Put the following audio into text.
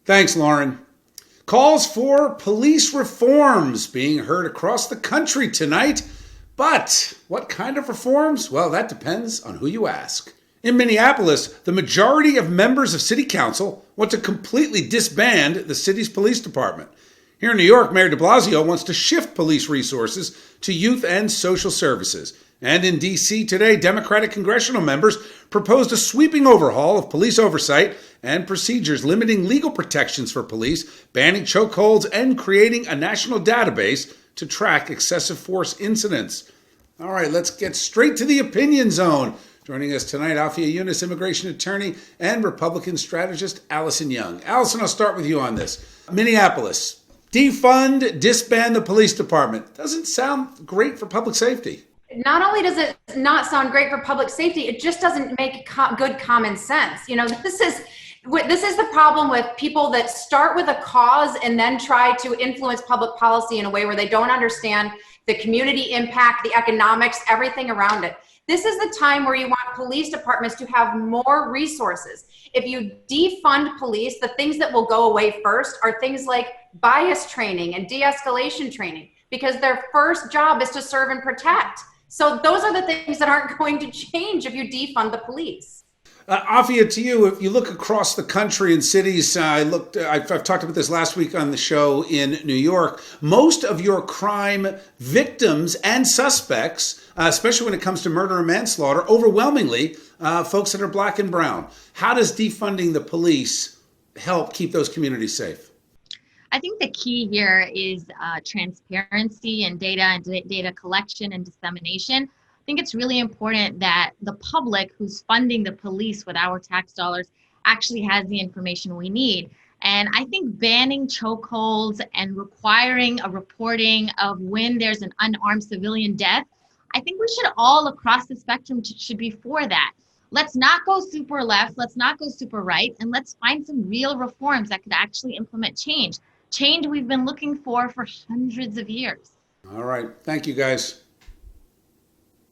Thanks, Lauren. Calls for police reforms being heard across the country tonight. But what kind of reforms? Well, that depends on who you ask. In Minneapolis, the majority of members of City Council want to completely disband the city's police department. Here in New York, Mayor de Blasio wants to shift police resources to youth and social services. And in D.C. today, Democratic congressional members proposed a sweeping overhaul of police oversight and procedures, limiting legal protections for police, banning chokeholds, and creating a national database to track excessive force incidents. All right, let's get straight to the opinion zone. Joining us tonight, Afia Yunis, immigration attorney, and Republican strategist Allison Young. Allison, I'll start with you on this. Minneapolis, defund, disband the police department. Doesn't sound great for public safety. Not only does it not sound great for public safety, it just doesn't make good common sense. You know, this is the problem with people that start with a cause and then try to influence public policy in a way where they don't understand the community impact, the economics, everything around it. This is the time where you want police departments to have more resources. If you defund police, the things that will go away first are things like bias training and de-escalation training, because their first job is to serve and protect. So those are the things that aren't going to change if you defund the police. Afia, to you, if you look across the country and cities, I've talked about this last week on the show in New York. Most of your crime victims and suspects, especially when it comes to murder and manslaughter, overwhelmingly folks that are black and brown. How does defunding the police help keep those communities safe? I think the key here is transparency and data collection and dissemination. I think it's really important that the public who's funding the police with our tax dollars actually has the information we need. And I think banning chokeholds and requiring a reporting of when there's an unarmed civilian death, I think we should all across the spectrum should be for that. Let's not go super left, let's not go super right, and let's find some real reforms that could actually implement change we've been looking for hundreds of years. All right. Thank you, guys.